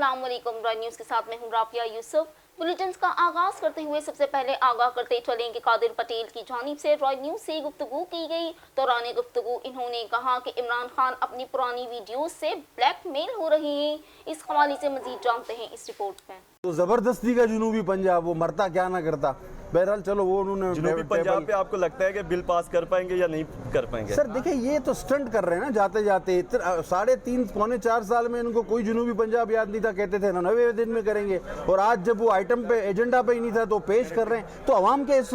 अस्सलाम वालेकुम। रॉय न्यूज़ के साथ मैं हूं राफिया यूसुफ। बुलेटिन का आगाज करते हुए सबसे पहले आगाह करते चलें कि कादिर पटेल की जानिब से रॉय न्यूज़ से गुफ्तगू की गई। दौरान गुफ्तगू इन्होंने कहा कि इमरान खान अपनी पुरानी वीडियोस से ब्लैकमेल हो रहे हैं। इस हवाले से मजीद जानते हैं इस रिपोर्ट में। तो जबरदस्ती का जनूबी पंजाब, वो मरता क्या ना करता। बहरहाल चलो, वो उन्होंने जनूबी पंजाब पे आपको लगता है कि बिल पास कर पाएंगे या नहीं कर पाएंगे? सर देखिए, ये तो स्टंट कर रहे हैं ना जाते जाते। 3.5 पौने 4 साल में इनको कोई जनूबी पंजाब याद नहीं था, कहते थे 90वें दिन में करेंगे, और आज जब वो आइटम पे एजेंडा पे ही नहीं था तो पेश कर रहे हैं। तो अवाम के इस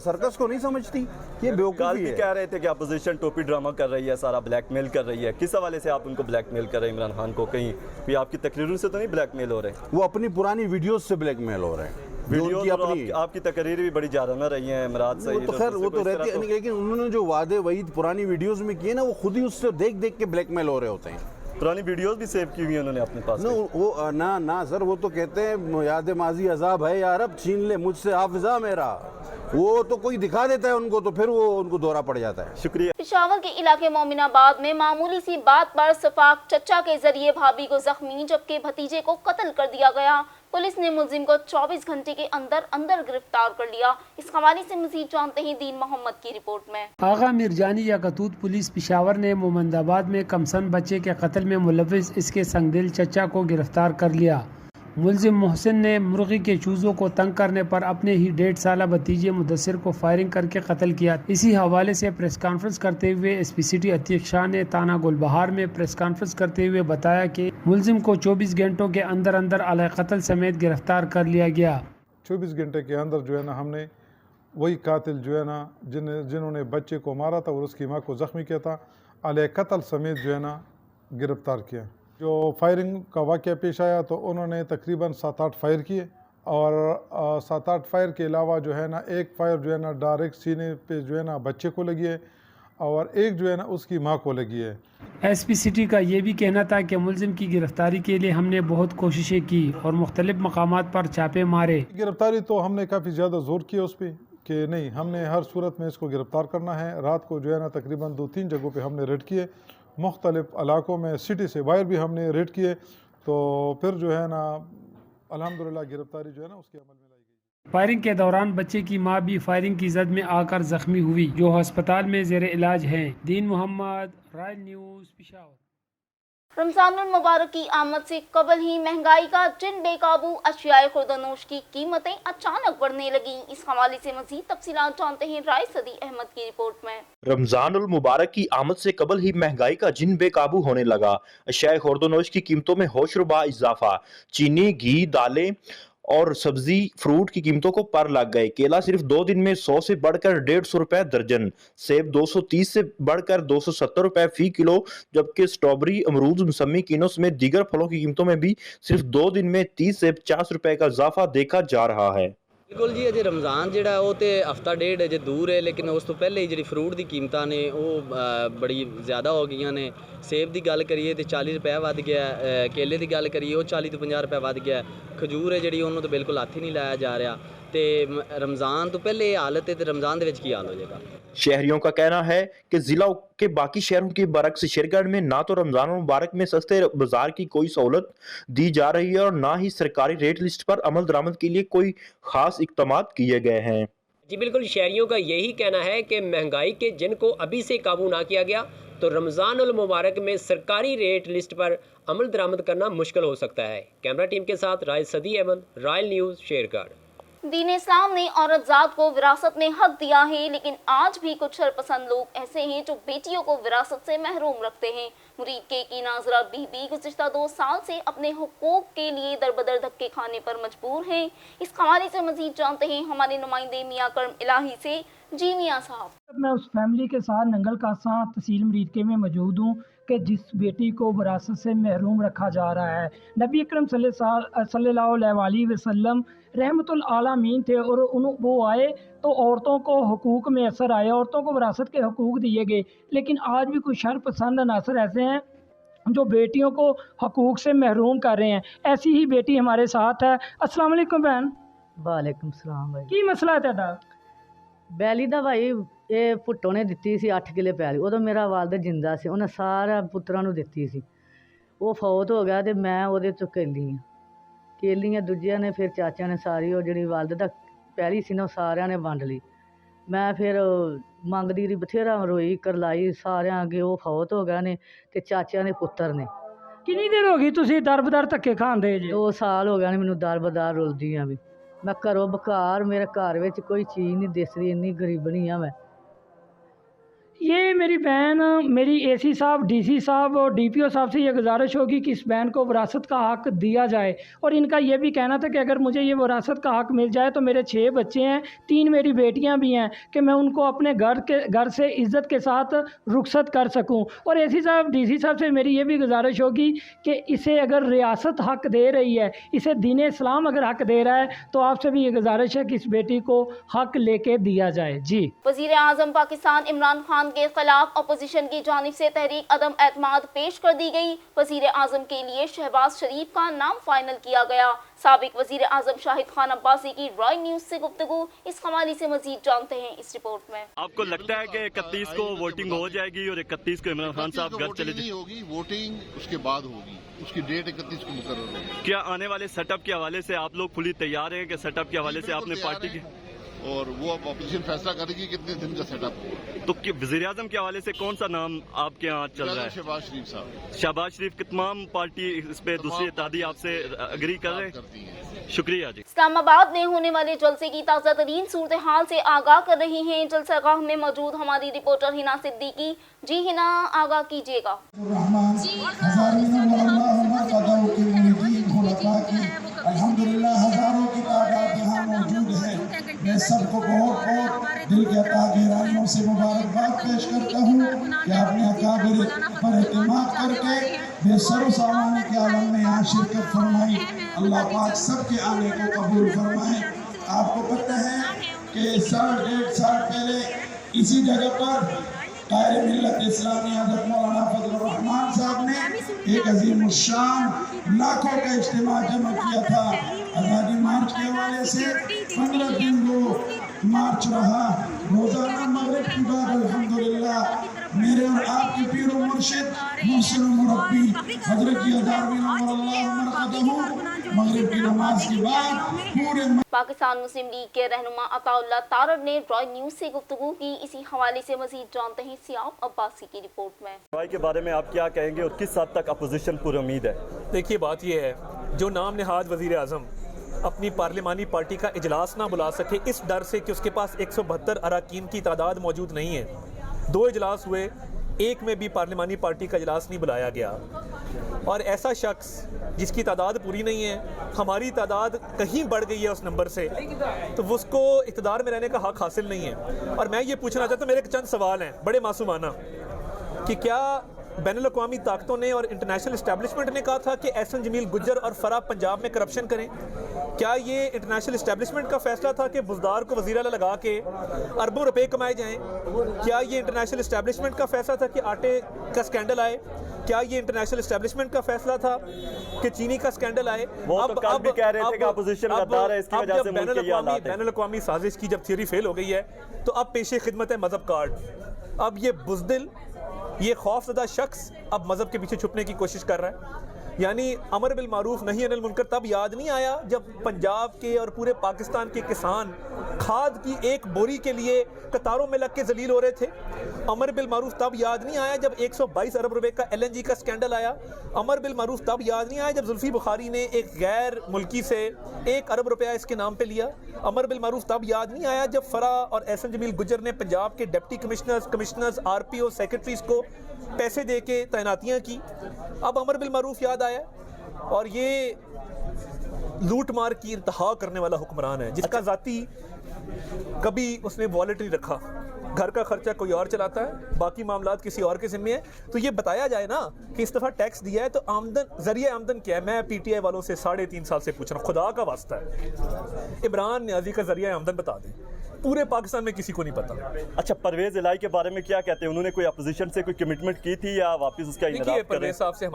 सर्कस को नहीं समझती, ये बेवकूफ़ी है। कह रहे थे कि अपोजिशन टोपी ड्रामा कर रही है, सारा ब्लैकमेल कर रही है। किस हवाले से आप उनको ब्लैकमेल कर रहे हैं इमरान खान को? कहीं भी आपकी तकरीरों से तो नहीं ब्लैकमेल हो रहे? वो अपनी पुरानी वीडियोस से ब्लैकमेल हो रहे हैं। वीडियोस और आपकी तकरीर भी बड़ी ज़्यादा रही हैं इमरात से। वो तो रहती है, लेकिन उन्होंने जो वादे वही पुरानी वीडियोस में किए ना, वो खुद ही उससे देख देख के ब्लैकमेल हो रहे होते हैं। पुरानी वीडियोस भी सेव की हुई हैं उन्होंने अपने पास। ना सर, वो तो कहते हैं याद माजी अजाब है यार, अब छीन ले मुझसे हाफिजा मेरा। वो तो कोई दिखा देता है उनको, तो फिर वो उनको दौरा पड़ जाता है। शुक्रिया। पेशावर के इलाके मोमिनाबाद में मामूली सी बात पर सफाक चचा के जरिए भाभी को जख्मी जबकि भतीजे को कत्ल कर दिया गया। पुलिस ने मुलजिम को 24 घंटे के अंदर अंदर गिरफ्तार कर लिया। इस हवाले से मजीद जानते हैं दीन मोहम्मद की रिपोर्ट में। आगा मिर्जानी या कतूत पुलिस पेशावर ने मोमिनाबाद में कमसन बच्चे के कत्ल में मुलविस इसके संगदिल चचा को गिरफ्तार कर लिया। मुलजिम मोहसिन ने मुर्गी के चूज़ों को तंग करने पर अपने ही 1.5 साला भतीजे मुदस्सिर को फायरिंग करके कत्ल किया। इसी हवाले से प्रेस कॉन्फ्रेंस करते हुए एसपीसीटी अतीक शाह ने थाना गुलबहार में प्रेस कॉन्फ्रेंस करते हुए बताया कि मुलजिम को 24 घंटों के अंदर अंदर अलह कत्ल समेत गिरफ्तार कर लिया गया। 24 घंटे के अंदर जो है ना, हमने वही कातिल जो है ना जिन्होंने बच्चे को मारा था और उसकी माँ को ज़ख्मी किया था, अलह कत्ल समेत जो है ना गिरफ्तार किया। जो फायरिंग का वाक़या पेश आया तो उन्होंने तकरीबन 7-8 फायर किए, और 7-8 फायर के अलावा जो है ना एक फायर जो है ना डायरेक्ट सीने पे जो है ना बच्चे को लगी है, और एक जो है ना उसकी माँ को लगी है। एसपीसीटी का ये भी कहना था कि मुलजिम की गिरफ्तारी के लिए हमने बहुत कोशिशें की और मुख्तलिफ मकामात पर छापे मारे। गिरफ्तारी तो हमने काफ़ी ज़्यादा ज़ोर किया उस पर कि नहीं, हमने हर सूरत में इसको गिरफ़्तार करना है। रात को जो है ना तकरीबन 2-3 जगहों पे हमने रेड किए, मुख्तलिफ इलाकों में सिटी से बाहर भी हमने रेड किए, तो फिर जो है ना अल्हम्दुलिल्लाह गिरफ्तारी जो है ना उसके अमल में लाई गई। फायरिंग के दौरान बच्चे की मां भी फायरिंग की जद में आकर जख्मी हुई, जो अस्पताल में जेर इलाज हैं। दीन मोहम्मद, रॉय न्यूज़, पेशावर। रमजानुल मुबारक की आमद से कबल ही महंगाई का जिन बेकाबू अशियाए खुर्दनोश की कीमतें अचानक बढ़ने लगी। इस हवाले से मजीद तफसीलात जानते हैं राय सदी अहमद की रिपोर्ट में। रमजानुल मुबारक की आमद से कबल ही महंगाई का जिन बेकाबू होने लगा। अशियाए खुर्दनोश की कीमतों में होशरुबा इजाफा। चीनी, घी, दालें और सब्जी फ्रूट की कीमतों को पर लग गए। केला सिर्फ 2 दिन में 100 से बढ़कर 150 रुपए दर्जन, सेब 230 से बढ़कर 270 रुपए फी किलो, जबकि स्ट्रॉबेरी, अमरूद, मौसमी, कीनों समेत दीगर फलों की कीमतों में भी सिर्फ 2 दिन में 30 से 50 रुपए का इजाफा देखा जा रहा है। बिल्कुल जी, अजे रमज़ान जिहड़ा वो तो हफ्ता डेढ़ अजे दूर है, लेकिन उस तो पहले ही जी फ्रूट की कीमतां ने वो बड़ी ज़्यादा हो गई ने। सेब की गल करिए तो 40 रुपए वध गया, केले की गल करिए वो 40 तो 50 रुपए वध गया, खजूर है जी उन्होंने तो बिल्कुल हथ ही नहीं लाया जा रहा। तो रमज़ान तो पहले ये हालत है, तो रमज़ान के की हाल हो जाएगा। शहरियों का कहना है कि जिला के बाकी शहरों के बरक्स शेरगढ़ में ना तो रमजान मुबारक में सस्ते बाजार की कोई सहूलत दी जा रही है और ना ही सरकारी रेट लिस्ट पर अमल दरामद के लिए कोई खास इक़दामात किए गए हैं। जी बिल्कुल, शहरियों का यही कहना है कि महंगाई के जिनको अभी से काबू ना किया गया तो रमज़ानुल मुबारक में सरकारी रेट लिस्ट पर अमल दरामद करना मुश्किल हो सकता है। कैमरा टीम के साथ राय सदी अहमद, रॉयल न्यूज़, शेरगढ़। दीन इस्लाम ने औरत ज़ात को विरासत में हक दिया है, लेकिन आज भी कुछ शरपसंद लोग ऐसे हैं जो बेटियों को विरासत से महरूम रखते हैं। मुरीद के की नाजरा बीबी गुज़िश्ता 2 साल से अपने हुकूक के लिए दरबदर धक्के खाने पर मजबूर हैं। इस हवाले से मजीद जानते हैं हमारे नुमाइंदे मियाँ करम इलाही से। जी मियाँ साहब। मैं उस फैमिली के साथ नंगल कासा तहसील मरीद के में मौजूद हूँ कि जिस बेटी को विरासत से महरूम रखा जा रहा है। नबी अकरम सल्लल्लाहु अलैहि वसल्लम रहमतुल आलमीन थे, और वो आए तो औरतों को हुकूक में असर आया, औरतों को विरासत के हुकूक दिए गए। लेकिन आज भी कुछ शरपसंद अनासर ऐसे हैं जो बेटियों को हुकूक से महरूम कर रहे हैं। ऐसी ही बेटी हमारे साथ है। अस्सलाम वालेकुम बहन। वालेकुम सलाम भाई। की मसला है तेरा? बैली दा भाई ये भुट्टो ने दिती सी 8 किले पैली, उदों मेरा वालद जिंदा सी, उन्हें सारा पुत्रा नूं दिती सी। ਉਹ ਫੌਤ ਹੋ ਗਿਆ ਤੇ ਮੈਂ ਉਹਦੇ ਤੋਂ ਕੇਲੀਆਂ ਦੂਜਿਆਂ ਨੇ ਫਿਰ ਚਾਚਿਆਂ ਨੇ ਸਾਰੀ ਉਹ ਜਿਹੜੀ ਵਲਦ ਦਾ ਪਹਿਲੀ ਸੀ ਨਾ ਉਹ ਸਾਰਿਆਂ ਨੇ ਵੰਡ ਲਈ। ਮੈਂ ਫਿਰ ਮੰਗਦੀ ਰਹੀ, ਬਥੇਰਾ ਰੋਈ ਕਰਲਾਈ ਸਾਰਿਆਂ ਅੱਗੇ। ਉਹ ਫੌਤ ਹੋ ਗਿਆ ਨੇ ਤੇ ਚਾਚਿਆਂ ਦੇ ਪੁੱਤਰ ਨੇ। ਕਿੰਨੀ ਦੇਰ ਹੋ ਗਈ ਤੁਸੀਂ ਦਰ-ਬਦਰ ਧੱਕੇ ਖਾਂਦੇ ਜੇ? 2 ਸਾਲ ਹੋ ਗਏ ਨੇ ਮੈਨੂੰ ਦਰ-ਬਦਰ ਰੁਲਦੀ ਆ ਵੀ। ਮੈਂ ਘਰੋਂ ਬਕਾਰ, ਮੇਰੇ ਘਰ ਵਿੱਚ ਕੋਈ ਚੀਜ਼ ਨਹੀਂ ਦਿਸਦੀ, ਇੰਨੀ ਗਰੀਬਣੀ ਆ मैं। ये मेरी बहन, मेरी एसी साहब, डीसी साहब और डीपीओ साहब से ये गुजारिश होगी कि इस बहन को विरासत का हक़ दिया जाए। और इनका ये भी कहना था कि अगर मुझे ये विरासत का हक़ मिल जाए तो मेरे 6 बच्चे हैं, 3 मेरी बेटियां भी हैं, कि मैं उनको अपने घर से इज़्ज़त के साथ रुखसत कर सकूं। और एसी साहब, डीसी साहब से मेरी ये भी गुजारिश होगी कि इसे अगर रियासत हक़ दे रही है, इसे दीन इस्लाम अगर हक़ दे रहा है, तो आपसे भी ये गुजारिश है कि इस बेटी को हक़ लेके दिया जाए। जी। वज़ीर आज़म पाकिस्तान इमरान खान के खिलाफ अपोजिशन की जानिब से तहरीक अदम एतमाद पेश कर दी गई। वज़ीर आज़म के लिए शहबाज शरीफ का नाम फाइनल किया गया। साबिक वज़ीर आज़म शाहिद खान अब्बासी की रॉय न्यूज़ से गुफ्तगू, इस हवाले से मज़ीद जानते हैं इस रिपोर्ट में। आपको लगता है कि 31 को वोटिंग हो जाएगी और 31 को इमरान खान साहब घर चले जाएंगे? होगी वोटिंग, उसके बाद होगी, उसकी डेट 31 को मुकर्रर होगी। क्या आने वाले सेटअप के हवाले से आप लोग फुली तैयार हैं कि सेटअप के हवाले से आपने पार्टी की, और वो अब अपोजिशन फैसला करेगी कितने दिन का सेटअप होगा। तो वज़ीर आज़म के हवाले से कौन सा नाम आपके यहाँ चल रहा है? शहबाज शरीफ साहब। शहबाज शरीफ की तमाम पार्टी इस पे दूसरी इत्तेहादी आपसे अग्री कर रहे हैं? शुक्रिया जी। इस्लामाबाद में होने वाले जलसे की ताज़ा तरीन सूरत हाल से आगाह कर रही हैं जलसागाह में मौजूद हमारी रिपोर्टर हिना सिद्दीकी। जी हिना, आगाह कीजिएगा। अल्हम्दुलिल्लाह हजारों की तादाद यहाँ मौजूद है। मैं सबको बहुत दिल के गहराइयों से मुबारकबाद पेश करता हूँ कि आपने अकाबिर पर एतमाद करके बेसरो सामान्य के आलम में यहाँ शिरकत फरमाई। अल्लाह पाक सबके आने को कबूल फरमाए। आपको पता है कि 1.5 साल पहले इसी जगह पर कायरे मिल्लत इस्लामी हज़रत मौलाना फजलुर रहमान साहब ने एक अजीम शान लाखों का इज्तिमा जमा किया था। आज़ादी मार्च के हवाले से 15 दिन वो मार्च रहा। रोज़ाना मगरिब की बाद अल्हम्दुलिल्लाह मेरे और आपके पीर व मुर्शिद मुहसिन मुरब्बी हज़रत की 1000वीं नंबर अल्लाह मरकदहू मगरिब की नमाज के बाद पूरे पाकिस्तान मुस्लिम लीग के रहनुमा अताउल्लाह तारड़ ने रॉय न्यूज़ से गुफ्तगू की। इसी हवाले से मजीद जानते हैं सियाब अब्बासी की रिपोर्ट में। रॉय के बारे में आप क्या कहेंगे और किस हद तक अपोजिशन पर उम्मीद है? देखिए, बात यह है, जो नाम नहाद वज़ीर आज़म अपनी पार्लिमानी पार्टी का इजलास ना बुला सके इस डर से कि उसके पास 172 अरकान की तादाद मौजूद नहीं है। 2 इजलास हुए, एक में भी पार्लिमानी पार्टी का इजलास नहीं बुलाया गया। और ऐसा शख्स जिसकी तादाद पूरी नहीं है, हमारी तादाद कहीं बढ़ गई है उस नंबर से, तो उसको इक़्तिदार में रहने का हक़ हासिल नहीं है। और मैं ये पूछना चाहता हूँ, मेरे चंद सवाल हैं बड़े मासूमाना, कि क्या बैनुल-अक़वामी ताकतों ने और इंटरनेशनल इस्टेब्लिशमेंट ने कहा था कि एहसन जमील गुज्जर और फराह पंजाब में करप्शन करें? क्या ये इंटरनेशनल इस्टेब्लिशमेंट का फैसला था कि बुज़दार को वज़ीर आला लगा के अरबों रुपए कमाए जाएं? क्या ये इंटरनेशनल इस्टेब्लिशमेंट का फैसला था कि आटे का स्कैंडल आए? क्या ये इंटरनेशनल इस्टेब्लिशमेंट का फैसला था कि चीनी का स्कैंडल आए? वो तो कल भी कह रहे थे कि अपोजिशन गद्दार है, इसकी वजह से मुल्क के ये हालात हैं। बैनुल-अक़वामी साजिश की जब थियरी फेल हो गई है, तो अब पेशे खिदमत है मज़हब कार्ड। अब ये बुज़दिल, ये खौफज़दा शख्स अब मज़हब के पीछे छुपने की कोशिश कर रहा है। यानी अमर बिल मारूफ नही अनिल मुनकर तब याद नहीं आया जब पंजाब के और पूरे पाकिस्तान के किसान खाद की एक बोरी के लिए कतारों में लग के जलील हो रहे थे। अमर बिल मारूफ तब याद नहीं आया जब 122 अरब रुपए का LNG का स्कैंडल आया। अमर बिल मारूफ तब याद नहीं आया जब जुल्फी बुखारी ने एक गैर मुल्की से 1 अरब रुपया इसके नाम पे लिया। अमर बिल मारूफ तब याद नहीं आया जब फराह और एहसन जमील गुज्जर ने पंजाब के डिप्टी कमिश्नर्स RPO सेक्रेटरीज को पैसे दे के तैनातियाँ की। अब अमर बिल मारूफ याद आया, और ये लूट मार की इंतहा करने वाला हुक्मरान है जिसका जाती कभी उसने वॉलेट नहीं रखा, घर का खर्चा कोई और चलाता है, बाकी मामलात किसी और के ज़िम्मे है। तो ये बताया जाए ना कि इस दफ़ा टैक्स दिया है तो आमदन, ज़रिया आमदन क्या है? मैं PTI वालों से 3.5 साल से पूछ रहा हूँ, खुदा का वास्ता है, इमरान न्याजी का ज़रिया आमदन बता दें। पूरे पाकिस्तान में किसी को नहीं पता। अच्छा, परवेज़ इलाही के बारे में क्या कहते हैं? उन्होंने कोई अपोजिशन से कोई कमिटमेंट की थी या वापस उसका इनराद देखिए, करें? परवेज़ साहब से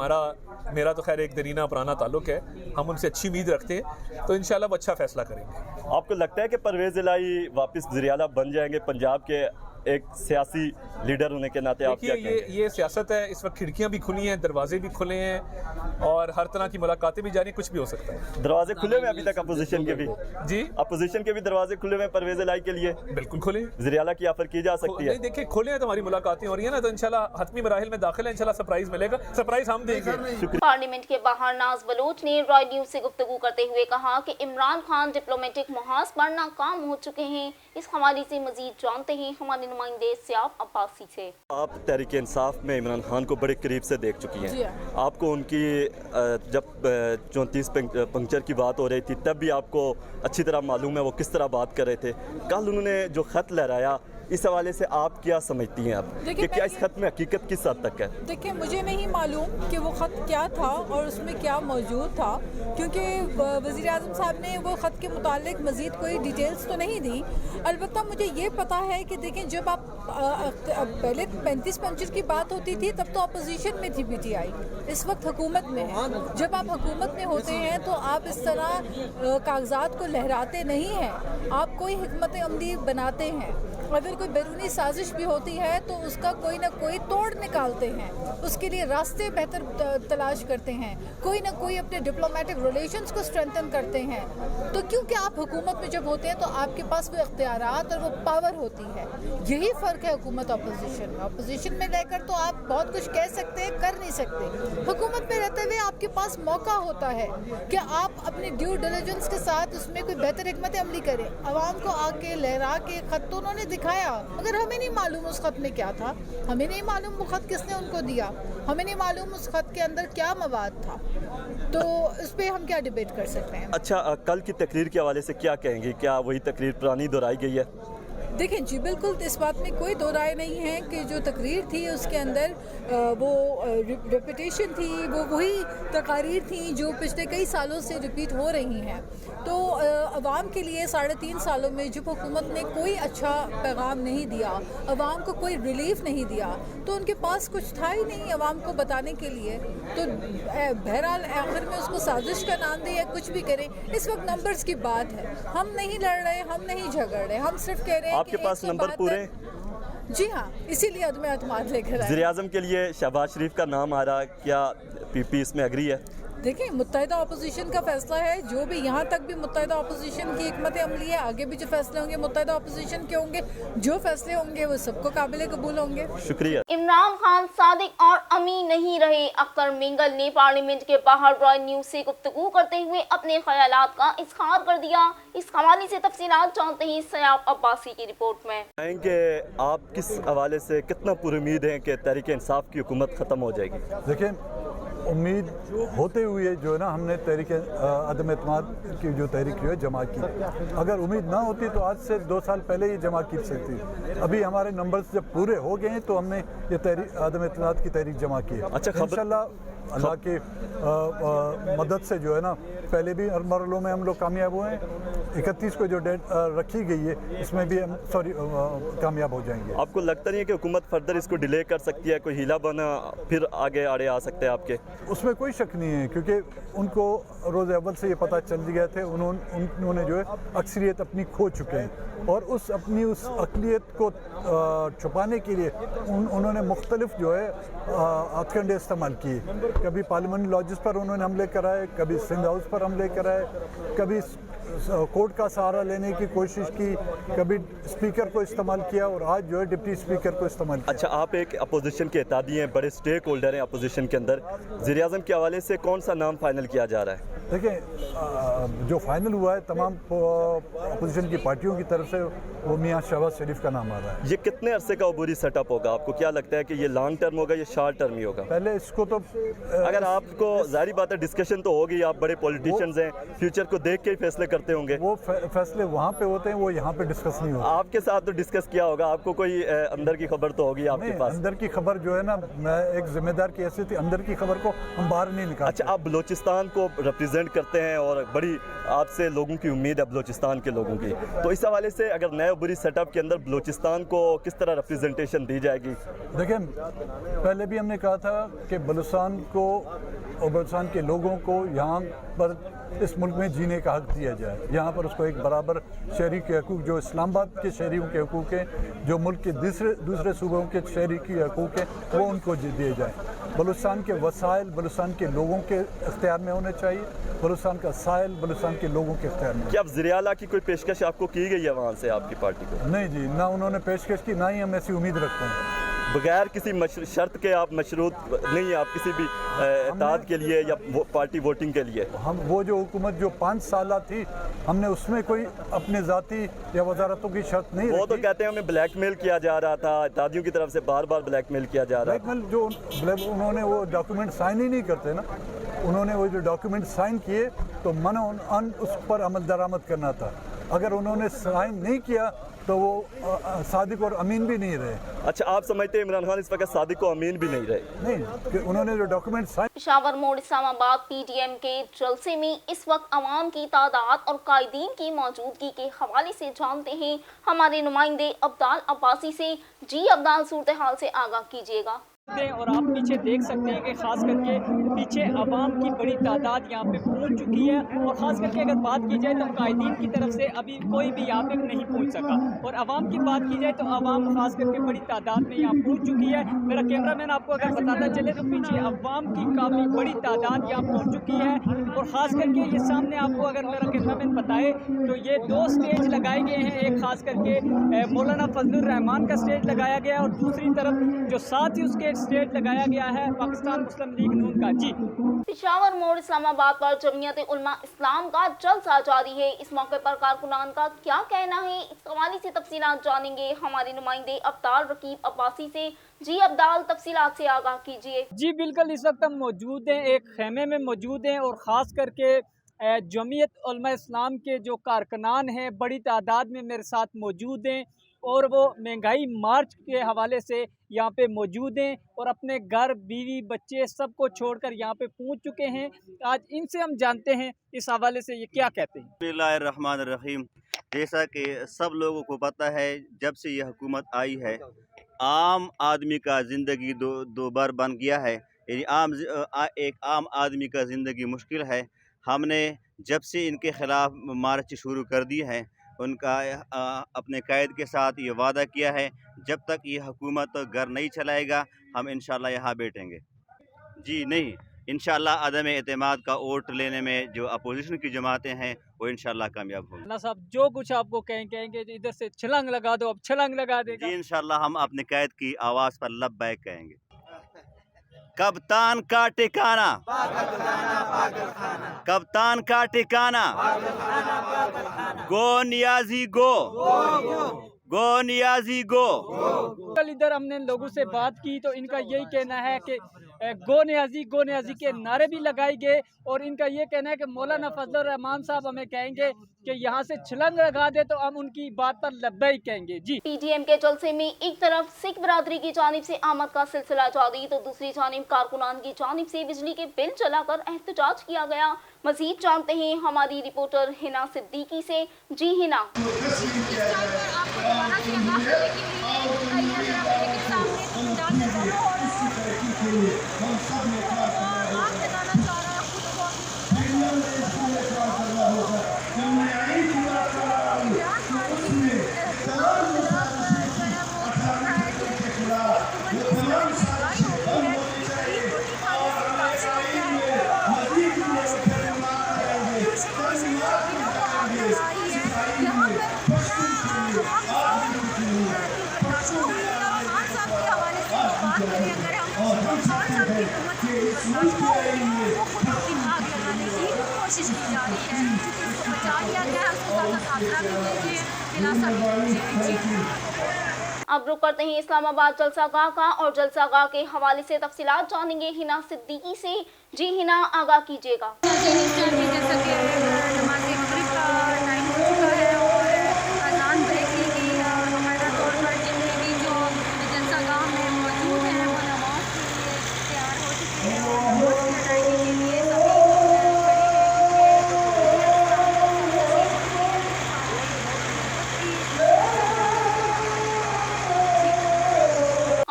मेरा तो खैर एक दरीना पुराना ताल्लुक है, हम उनसे अच्छी उम्मीद रखते हैं, तो इंशाल्लाह वो अच्छा फैसला करेंगे। आपको लगता है कि परवेज़ इलाही वापस वज़ीर आला बन जाएंगे पंजाब के एक सियासी लीडर होने के नाते आप क्या देखिए कहेंगे? ये सियासत है, इस वक्त खिड़कियां भी खुली हैं, दरवाजे भी खुले हैं और हर तरह की मुलाकातें भी जारी हैं, कुछ भी हो सकता है। दरवाजे खुले हुए अभी तक अपोजिशन के भी? जी, अपोजिशन के भी दरवाजे खुले हुए परवेज इलाही के लिए? बिल्कुल खुले। वज़ीर आला की ऑफर की जा सकती है? नहीं, देखिए खुले हैं तो हमारी मुलाकातें हो रही है ना, तो इंशाल्लाह हतमी मराहिल में दाखिल है, इंशाल्लाह सरप्राइज मिलेगा, सरप्राइज हम देंगे। पार्लियामेंट के बाहर नाज बलोच ने रॉय न्यूज से गुफ्तगू करते हुए कहा कि इमरान खान डिप्लोमेटिक मुहाज पर नाकाम हो चुके हैं। इस हवाले से मजीद जानते हैं हमारे नुमाइंदे सियाब अब्बासी से। आप तहरीक इंसाफ में इमरान खान को बड़े करीब से देख चुकी हैं, आपको उनकी जब 34 पंक्चर की बात हो रही थी तब भी आपको अच्छी तरह मालूम है वो किस तरह बात कर रहे थे। कल उन्होंने जो ख़त लहराया, इस हवाले से आप क्या समझती हैं आप कि क्या इस खत में हकीकत किस हद तक है? देखिए, मुझे नहीं मालूम कि वो ख़त क्या था और उसमें क्या मौजूद था, क्योंकि वज़ीर आज़म साहब ने वो ख़त के मुतालिक मज़ीद कोई डिटेल्स तो नहीं दी। अलबत्ता मुझे ये पता है कि देखें, जब आप पहले 35 पंचर की बात होती थी तब तो अपोजिशन में थी PTI, इस वक्त हुकूमत में है। जब आप हुकूमत में होते हैं तो आप इस तरह कागजात को लहराते नहीं हैं, आप कोई हिकमत अमली बनाते हैं। अगर कोई बैरूनी साजिश भी होती है तो उसका कोई ना कोई तोड़ निकालते हैं, उसके लिए रास्ते बेहतर तलाश करते हैं, कोई ना कोई अपने डिप्लोमेटिक रिलेशंस को स्ट्रेंथन करते हैं। तो क्योंकि आप हुकूमत में जब होते हैं तो आपके पास वो इख्तियारात और वो पावर होती है। यही फ़र्क है हुकूमत अपोजिशन में। अपोजिशन में रहकर तो आप बहुत कुछ कह सकते हैं, कर नहीं सकते। हुकूमत में रहते हुए आपके पास मौका होता है कि आप अपनी ड्यू डिलिजेंस के साथ उसमें कोई बेहतर हिकमत अमली करें। आवाम को आके लहरा के ख़त तो उन्होंने दिखाया, मगर हमें नहीं मालूम उस खत में क्या था, हमें नहीं मालूम वो खत किसने उनको दिया, हमें नहीं मालूम उस खत के अंदर क्या मवाद था। तो इस पे हम क्या डिबेट कर सकते हैं? अच्छा, कल की तकरीर के हवाले से क्या कहेंगे? क्या वही तकरीर पुरानी दोहराई गई है? देखें जी, बिल्कुल इस बात में कोई दो राय नहीं है कि जो तकरीर थी उसके अंदर वो रेपिटेशन थी, वो वही तकारीर थी जो पिछले कई सालों से रिपीट हो रही हैं। तो अवाम के लिए 3.5 सालों में जब हुकूमत ने कोई अच्छा पैगाम नहीं दिया, अवाम को कोई रिलीफ नहीं दिया, तो उनके पास कुछ था ही नहीं अवाम को बताने के लिए। तो बहरहाल आखिर में उसको साजिश का नाम दे या कुछ भी करें, इस वक्त नंबर्स की बात है। हम नहीं लड़ रहे, हम नहीं झगड़ रहे, हम सिर्फ कह रहे हैं आपके पास नंबर पूरे? जी हाँ, इसीलिए अदम एतमाद लेकर आए। वज़ीर आज़म के लिए शहबाज शरीफ का नाम आ रहा, क्या PP इसमें एग्री है? देखिए, मुत्तहिदा अपोजिशन का फैसला है, जो भी यहाँ तक भी मुत्तहिदा अपोजिशन की हिकमत अमली है, आगे भी जो फैसले होंगे मुत्तहिदा अपोजिशन के होंगे, जो फैसले होंगे वो सबको काबिल कबूल होंगे। शुक्रिया। इमरान खान सादिक और अमीन नहीं रहे। अख्तर मिंगल ने पार्लियामेंट के बाहर रॉय न्यूज से गुफ्तगू करते हुए अपने ख्यालात का इजहार कर दिया। इस हवाले से तफसीलात जानते हैं सयाब अब्बासी की रिपोर्ट में। कहेंगे आप किस हवाले से कितना पुरुमीद हैं कि तहरीक इंसाफ की हुकूमत ख़त्म हो जाएगी? देखिए, उम्मीद होते हुए जो है ना, हमने तहरीक अदम एतमाद की जो तहरीक जो है जमा की। अगर उम्मीद ना होती तो आज से 2 साल पहले ही जमा की सकती। अभी हमारे नंबर्स जब पूरे हो गए हैं तो हमने ये तहरीक अदम एतमाद की तहरीक जमा की है। अच्छा, इंशाल्लाह अल्लाह की मदद से जो है ना, पहले भी हर मरलों में हम लोग कामयाब हुए हैं। 31 को जो डेट रखी गई है इसमें भी हम कामयाब हो जाएंगे। आपको लगता नहीं है कि हुकूमत फर्दर इसको डिले कर सकती है? कोई हीला बना फिर आगे आड़े आ सकते हैं आपके? उसमें कोई शक नहीं है, क्योंकि उनको रोज़ अव्वल से ये पता चल गया थे, उन्होंने जो है अक्सरियत अपनी खो चुके हैं और उस अक़लियत को छुपाने के लिए उन्होंने मुख्तलिफ जो है हथकंडे इस्तेमाल किए। कभी पार्लियामेंट लॉजेस पर उन्होंने हमले कराए, कभी सिंध हाउस पर हमले कराए, कभी कोर्ट का सहारा लेने की कोशिश की, कभी स्पीकर को इस्तेमाल किया और आज जो है डिप्टी स्पीकर को इस्तेमाल किया। अच्छा, आप एक अपोजिशन के इत्तेहादी हैं, बड़े स्टेक होल्डर हैं अपोजिशन के अंदर, वज़ीर आज़म के हवाले से कौन सा नाम फाइनल किया जा रहा है? देखिए, जो फाइनल हुआ है तमाम अपोजिशन की पार्टियों की तरफ से वो मियाँ शहबाज शरीफ का नाम आ रहा है। ये कितने अरसे का अबूरी सेटअप होगा? आपको क्या लगता है कि ये लॉन्ग टर्म होगा या शॉर्ट टर्म ही होगा? पहले इसको तो अगर आपको जाहिर बात है डिस्कशन तो होगी, आप बड़े पॉलिटिशियंस हैं, फ्यूचर को देख के ही फैसले करते होंगे। वो फैसले वहाँ पे होते हैं, वो यहाँ पे डिस्कस नहीं होते। आपके साथ तो डिस्कस किया होगा, आपको कोई अंदर की खबर तो होगी आपके पास? अंदर की खबर जो है ना, मैं एक जिम्मेदार की हैसियत अंदर की खबर को हम बाहर नहीं निकालते। अच्छा, आप बलूचिस्तान को रिप्रेजेंट करते हैं और बड़ी आपसे लोगों की उम्मीद है बलूचिस्तान के लोगों की, तो इस हवाले से अगर नए अबूरी सेटअप के अंदर बलूचिस्तान को किस तरह रिप्रेजेंटेशन दी जाएगी? देखिए, पहले भी हमने कहा था कि बलूचिस्तान को और बलूचिस्तान के लोगों को यहाँ पर इस मुल्क में जीने का हक दिया जाए। यहाँ पर उसको एक बराबर शहरी के हकूक़ जो इस्लामाबाद के शहरियों के हकूक़ हैं, जो मुल्क के दूसरे सूबों के शहरी के हकूक़ हैं, वो उनको दिए जाए। बलूचिस्तान के वसाइल बलूचिस्तान के लोगों के इख्तियार में होने चाहिए, बलूचिस्तान का साहिल बलूचिस्तान के लोगों के इख्तियार में। क्या अब ज़रिया की कोई पेशकश आपको की गई है वहाँ से आपकी पार्टी को? नहीं जी, ना उन्होंने पेशकश की, ना ही हम ऐसी उम्मीद रखते हैं। बगैर किसी शर्त के आप मशरूत नहीं है आप किसी भी इत्तेहाद के लिए या पार्टी वोटिंग के लिए? हम वो जो हुकूमत जो 5 साल थी, हमने उसमें कोई अपने ज़ाती या वजारतों की शर्त नहीं वो रखी। तो कहते हैं हमें ब्लैकमेल किया जा रहा था, इत्तेहादियों की तरफ से बार बार ब्लैकमेल किया जा रहा था। ब्लैकमेल जो उन्होंने वो डॉक्यूमेंट साइन ही नहीं करते ना, उन्होंने वो जो डॉक्यूमेंट साइन किए तो मन उस पर अमल दरामद करना था। अगर उन्होंने साइन नहीं किया तो वो सादिक और अमीन भी नहीं रहे। अच्छा, आप समझते हैं इमरान खान इस वक्त सादिक और अमीन भी नहीं रहे? नहीं, कि उन्होंने जो डॉक्यूमेंट साइन। पेशावर मोड़ इस्लामाबाद पीडीएम के जलसे में इस वक्त अवाम की तादाद और कायदीन की मौजूदगी के हवाले से जानते हैं हमारे नुमाइंदे अब्दाल अब्बासी से। जी अब्दाल, सूरत हाल से आगाह कीजिएगा। और आप पीछे देख सकते हैं कि खास करके पीछे अवाम की बड़ी तादाद यहाँ पे पहुँच चुकी है, और ख़ास करके अगर बात की जाए तो कायदीन की तरफ से अभी कोई भी यहाँ पे नहीं पहुँच सका, और अवाम की बात की जाए तो अवाम खास करके बड़ी तादाद में यहाँ पहुँच चुकी है। मेरा कैमरामैन आपको अगर बताता चले तो पीछे अवाम की काफ़ी बड़ी तादाद यहाँ पहुँच चुकी है, और ख़ास करके ये सामने आपको अगर मेरा कैमरामैन बताए तो ये 2 स्टेज लगाए गए हैं। एक खास करके मौलाना फजलुर रहमान का स्टेज लगाया गया है, और दूसरी तरफ जो साथ ही उसके स्टेज लगाया गया है पाकिस्तान मुस्लिम लीग नून का। जी, पेशावर मोड़ इस्लामाबाद पर जमीयत उलमा इस्लाम का जलसा जारी है। इस मौके पर कारकुनान का क्या कहना है, इस हवाले से तफसीलात जानेंगे हमारे नुमाइंदे अब्दाल रकीब अब्बासी से। जी अब्दाल, तफसीलात से आगाह कीजिए। जी बिल्कुल, इस वक्त हम मौजूद हैं, एक खेमे में मौजूद हैं, और ख़ास करके जमीयत उलमा इस्लाम के जो कारकुनान हैं बड़ी तादाद में मेरे साथ मौजूद हैं, और वो महंगाई मार्च के हवाले से यहाँ पे मौजूद हैं, और अपने घर बीवी बच्चे सबको छोड़कर यहाँ पे पहुँच चुके हैं। आज इनसे हम जानते हैं इस हवाले से ये क्या कहते हैं। बिस्मिल्लाहिर्रहमानिर्रहीम। जैसा कि सब लोगों को पता है, जब से ये हुकूमत आई है आम आदमी का ज़िंदगी दो बार बन गया है, यानी एक आम आदमी का ज़िंदगी मुश्किल है। हमने जब से इनके ख़िलाफ़ मार्च शुरू कर दी है, उनका अपने कायद के साथ ये वादा किया है, जब तक ये हुकूमत घर नहीं चलाएगा हम इंशाल्लाह यहाँ बैठेंगे। जी नहीं, इंशाल्लाह अदम एतमाद का वोट लेने में जो अपोजिशन की जमातें हैं वो इंशाल्लाह कामयाब होंगी। ना साहब, जो कुछ आपको कहेंगे इधर से छलांग लगा दो, अब छलांग लगा देगा। जी इंशाल्लाह हम अपने कायद की आवाज़ पर लब्बैक कहेंगे। कप्तान का ठिकाना, कप्तान का ठिकाना, गो नियाजी गो, गो नियाजी गो। कल इधर हमने लोगों से बात की तो इनका यही कहना है कि गो नियाजी के नारे भी लगाए गए, और इनका ये कहना है कि मौलाना फजलुर रहमान साहब हमें कहेंगे कि यहाँ से छलांग लगा दे तो हम उनकी बात पर लब्बैक कहेंगे। जी, पीडीएम के जलसे में एक तरफ सिख बरादरी की जानिब से आमद का सिलसिला जारी, तो दूसरी जानिब कारकुनान की जानिब से बिजली के बिल जलाकर एहतजाज किया गया। मजीद जानते हैं हमारी रिपोर्टर हिना सिद्दीकी से। जी हिना। कोशिश की जा रही है, इसको बचा लिया गया है, उसको खातरा भी दीजिए। अब रुक करते हैं इस्लामाबाद जलसागाह का, और जलसागाह के हवाले से तफसीलात जानेंगे हिना सिद्दीकी से। जी हिना, आगाह कीजिएगा।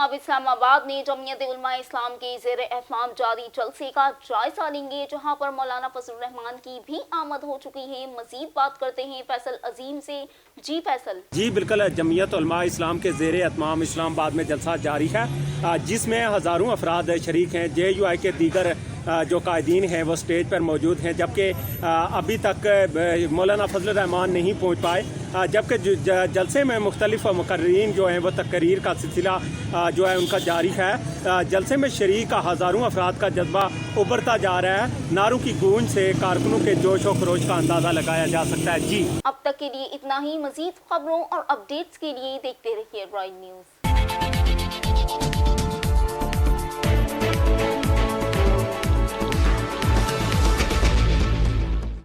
अब इस्लामाबाद में जमीयत उलमा इस्लाम के ज़ेर एहतमाम जारी जलसे का जायजा लेंगे, जहां पर मौलाना फजलुर रहमान की भी आमद हो चुकी है। मजीद बात करते हैं फैसल अजीम से। जी फैसल। जी बिल्कुल, जमीयत उलमा इस्लाम के ज़ेर एहतमाम इस्लामाबाद में जलसा जारी है, जिसमें हज़ारों अफराद शरीक हैं। JUI के दीगर जो कायदीन हैं वो स्टेज पर मौजूद हैं, जबकि अभी तक मौलाना फजलुर रहमान नहीं पहुँच पाए, जबकि जलसे में मुख्तलिफ मुकर्रीन जो हैं वो तकरीर का सिलसिला जो है उनका जारी है। जलसे में शरीक हज़ारों अफराद का जज्बा उभरता जा रहा है। नारों की गूंज से कारकुनों के जोश और खरोश का अंदाज़ा लगाया जा सकता है। जी अब तक के लिए इतना ही। मजीद खबरों और अपडेट्स के लिए देखते रहिए ब्राइट न्यूज़।